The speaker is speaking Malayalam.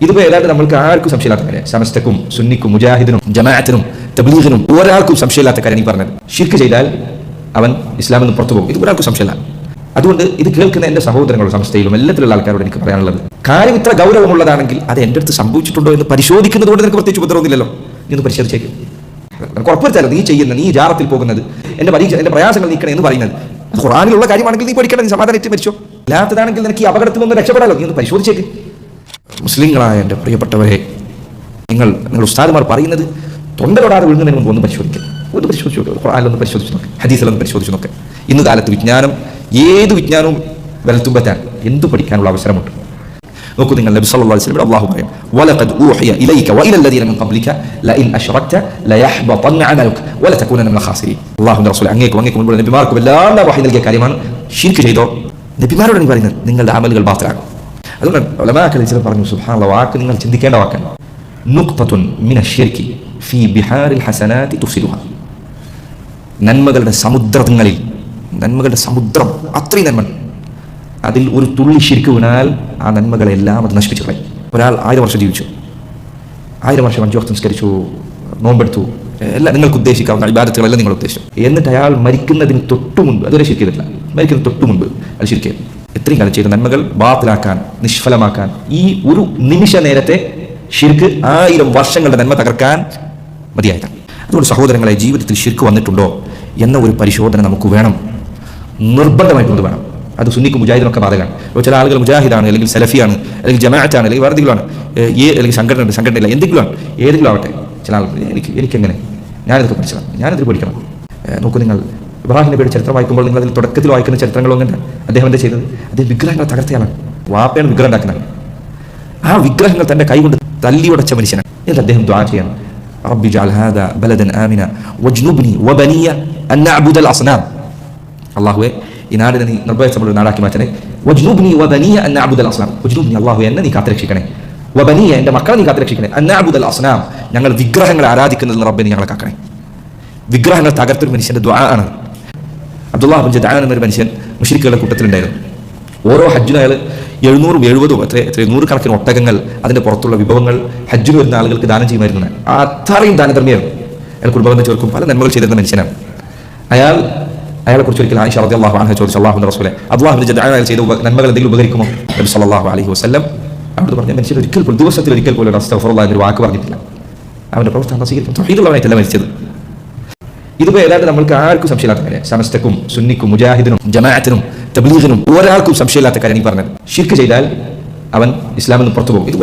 ഇതിപ്പോൾ ഏതാണ്ട് നമ്മൾക്ക് ആർക്കും സംശയമില്ലാത്ത കാര്യം. സമസ്തക്കും സുന്നിക്കും മുജാഹിദിനും ജമാഅത്തിനും തബ്ലീഗിനും ഒരാൾക്കും സംശയമില്ലാത്ത കാര്യം ഈ പറഞ്ഞത്. ഷിർക്ക് ചെയ്താൽ അവൻ ഇസ്ലാമിൽ നിന്ന് പുറത്തു പോകും. ഇത് ഒരാൾക്കും സംശയമില്ല. അതുകൊണ്ട് ഇത് കേൾക്കുന്ന എൻ്റെ സഹോദരങ്ങളും സംസ്ഥയിലും എല്ലാത്തിലുള്ള ആൾക്കാരോട് എനിക്ക് പറയാനുള്ളത്, കാര്യം ഇത്ര ഗൗരവമുള്ളതാണെങ്കിൽ അത് എൻ്റെ അടുത്ത് സംഭവിച്ചിട്ടുണ്ടോ എന്ന് പരിശോധിക്കുന്നത് കൊണ്ട് നിനക്ക് പ്രത്യേകിച്ച് ഉപദ്രവമില്ലല്ലോ. നീ ഒന്ന് പരിശോധിച്ചേക്കും. നിനക്ക് ഉറപ്പുവരുത്താലോ നീ ജാറത്തിൽ പോകുന്നത്, എൻ്റെ പ്രയാസങ്ങൾ നീക്കണേ എന്ന് പറയുന്നത് ഖുർആനിലുള്ള കാര്യമാണെങ്കിൽ നീ പഠിക്കണം, നീ സമാധാനമായിട്ട് മരിച്ചോ. ഇല്ലാത്തതാണെങ്കിൽ നിനക്ക് ഈ അപകടത്തിൽ നിന്ന് രക്ഷപ്പെടാലോ. നീ ഒന്ന് പരിശോധിച്ചേക്ക്. മുസ്ലിങ്ങളായ എൻ്റെ പ്രിയപ്പെട്ടവരെ, നിങ്ങൾ ഉസ്താദുമാർ പറയുന്നത് തൊണ്ടലോടാതെ വിഴുന്നതിന് മുമ്പ് ഒന്ന് പരിശോധിക്കുക. ഒന്ന് പരിശോധിച്ചു നോക്കുക. ഖുർആനിലൊന്ന് പരിശോധിച്ച് നോക്കുക, ഹദീസിലൊന്ന് പരിശോധിച്ച് നോക്കുക. ഇന്ന് കാലത്ത് വിജ്ഞാനം, ഏത് വിജ്ഞാനവും വലത്തുമ്പറ്റാൻ എന്തു പഠിക്കാനുള്ള അവസരമുണ്ട്. നോക്കൂ, നിങ്ങൾ നബി സല്ലല്ലാഹു അലൈഹി വസല്ലം അല്ലാഹു പറയും, വലഖദ് ഊഹിയ ഇലൈക വഇല അല്ലദീന മിൻ ഖബ്ലിക ലഇൻ അശ്റക്ത ലയഹ്ബതന്ന അമലുക വലതകൂനന്ന മിനൽ ഖാസിരീൻ. അല്ലാഹുവിന്റെ റസൂൽ അങ്ങേക്കും മുൻപുള്ള നബിമാർക്കും എല്ലാം വഹി നൽകിയ കാര്യമാണ്. ശിർക്ക് ചെയ്തോ നബിമാരോടാണ് പറയുന്നത്, നിങ്ങളുടെ അമലുകൾ ബാത്തിലാകും. അതുകൊണ്ട് ഉലമാക്കൾ ചിലർ പറഞ്ഞു, സുബ്ഹാനല്ലാഹ്, വാക്ക് നിങ്ങൾ ചിന്തിക്കേണ്ട വാക്കാണ്. നുഖ്തത്തുൻ മിനശ്ശിർക്കി ഫീ ബിഹാരിൽ ഹസനാതി തുഫ്സിലുഹാ. നന്മകളുടെ സമുദ്രങ്ങളിൽ, നന്മകളുടെ സമുദ്രം, അത്രയും നന്മ, അതിൽ ഒരു തുള്ളി ശിർക്ക് വീണാൽ ആ നന്മകളെല്ലാം അത് നശിപ്പിച്ചു കളയും. ഒരാൾ 1000 വർഷം ജീവിച്ചു, 1000 വർഷം 5 വക്ത് നിസ്കരിച്ചു, നോമ്പെടുത്തു, എല്ലാം നിങ്ങൾക്ക് ഉദ്ദേശിക്കാവുന്ന ഇബാദത്തുകളെല്ലാം നിങ്ങൾ ഉദ്ദേശിച്ചു. എന്നിട്ട് അയാൾ മരിക്കുന്നതിന് തൊട്ടു മുൻപ്, അതുവരെ ശിർക്ക് ചെയ്തിട്ടില്ല, മരിക്കുന്നതിന് തൊട്ടു മുൻപ് അയാൾ ശിർക്ക് ചെയ്തു. എത്രയും കാലം ചെയ്ത നന്മകൾ ബാത്തിലാക്കാൻ, നിഷ്ഫലമാക്കാൻ, ഈ ഒരു നിമിഷ നേരത്തെ ശിർക്ക് 1000 വർഷങ്ങളുടെ നന്മ തകർക്കാൻ മതിയായതാണ്. അതുകൊണ്ട് സഹോദരങ്ങളെ, ജീവിതത്തിൽ ശിർക്ക് വന്നിട്ടുണ്ടോ എന്ന ഒരു പരിശോധന നമുക്ക് വേണം, നിർബന്ധമായിട്ടും വേണം. അത് സുന്നിക്കും മുജാഹിദിനൊക്കെ ബാധകമാണ്. അപ്പോൾ ചില ആളുകൾ മുജാഹിദാണ്, അല്ലെങ്കിൽ സലഫിയാണ്, അല്ലെങ്കിൽ ജമാഅത്താണ്, അല്ലെങ്കിൽ വേറെ എന്തെങ്കിലുമാണ്, അല്ലെങ്കിൽ സംഘടനയില്ല, എന്തെങ്കിലുമാണ്, ഏതെങ്കിലും ആവട്ടെ. ചില ആളുകൾ എനിക്കെങ്ങനെ, ഞാനിതൊക്കെ പഠിച്ചതാണ്, ഞാനിത് പഠിക്കണം. നോക്കൂ, നിങ്ങൾ ഇബ്രാഹിം നബിയുടെ ചരിത്രം വായിക്കുമ്പോൾ നിങ്ങൾ അതിൽ തുടക്കത്തിൽ വായിക്കുന്ന ചരിത്രങ്ങളും അങ്ങനെ അദ്ദേഹം എന്താ ചെയ്തത്? അദ്ദേഹം വിഗ്രഹങ്ങൾ തകർത്തയാണ്. വാപ്പയാണ് വിഗ്രഹം ഉണ്ടാക്കുന്നത്. ആ വിഗ്രഹങ്ങൾ തൻ്റെ കൈ കൊണ്ട് തല്ലി ഉടച്ച മനുഷ്യനാണ്. എന്നിട്ട് അദ്ദേഹം ദുആ ചെയ്യണം, റബ്ബി ജഅൽ ഹാദാ ബലദൻ ആമിന വജ്നുബ്നി വബനിയ അൻ നഅ്ബുദൽ അസ്നാം. അല്ലാഹുവേ, ഈ നാടിനെ നീ നിർഭയമുള്ള നാടാക്കി മാറ്റണേ. വജ്നുബ്നി വബനിയ അൻ നഅ്ബുദൽ അസ്നാം. വജ്നുബ്നി, അല്ലാഹുവേ, എന്നെ നീ കാത്തുരക്ഷിക്കണേ. വബനിയ, എൻ്റെ മക്കളെ നീ കാത്തുരക്ഷിക്കണേ. അൻ നഅ്ബുദൽ അസ്നാം, ഞങ്ങൾ വിഗ്രഹങ്ങളെ ആരാധിക്കുന്നതിൽ നിന്ന് റബ്ബേ നീ ഞങ്ങളെ കാക്കണേ. വിഗ്രഹങ്ങൾ തകർത്തൊരു മനുഷ്യൻ്റെ ദുആ ആണ്. അബ്ദുല്ലാഹ് ബിൻ ജദ്ആൻ എന്നൊരു മനുഷ്യൻ മുശ്രിക്കുകളുടെ കൂട്ടത്തിലുണ്ടായിരുന്നു. ഓരോ ഹജ്ജിനും അയാൾ 700 70 എത്ര 100 കണക്കിന് ഒട്ടകങ്ങൾ, അതിൻ്റെ പുറത്തുള്ള വിഭവങ്ങൾ ഹജ്ജിന് വരുന്ന ആളുകൾക്ക് ദാനം ചെയ്യുമായിരുന്നു. അത്രയും ദാനധർമ്മിയായിരുന്നു. അയാൾ കുടുംബബന്ധം ചേർക്കും, പല നന്മകൾ ചെയ്തിരുന്ന മനുഷ്യനാണ്. അയാളെക്കുറിച്ച് ഒരിക്കൽ ആയിഷ റളിയല്ലാഹു അൻഹ ചോദിച്ചു, അല്ലാഹുവിന്റെ റസൂലേ, അബ്ദുല്ലാഹ് ബിൻ ജദ്ആൻ അയാൾ ചെയ്ത നന്മകൾ എന്തെങ്കിലും ഉപകരിക്കുമോ? നബി സല്ലല്ലാഹു അലൈഹി വസല്ലം അവിടെ പറഞ്ഞ മനുഷ്യർ ദിവസത്തിൽ ഒരിക്കൽ പോലും അസ്തഗ്ഫിറുല്ലാഹ് എന്നൊരു വാക്ക് പറഞ്ഞിട്ടില്ല. അവൻ്റെ പ്രവർത്തനം സ്വീകരിക്കും. തൗഹീദുള്ളവനായിട്ടല്ല മരിച്ചത്. ഇതിപ്പോൾ ഏതാണ്ട് നമ്മൾക്ക് ആർക്കും സംശയമില്ലാത്ത കാര്യം. സമസ്തക്കും സുന്നിക്കും മുജാഹിദിനും ജമാഅത്തിനും തബ്ലീഗിനും ഒരാൾക്കും സംശയമില്ലാത്ത കാര്യം ഈ പറഞ്ഞത്. ഷിർക്ക് ചെയ്താൽ അവൻ ഇസ്ലാമിൽ നിന്ന് പുറത്തു പോകും. ഇത്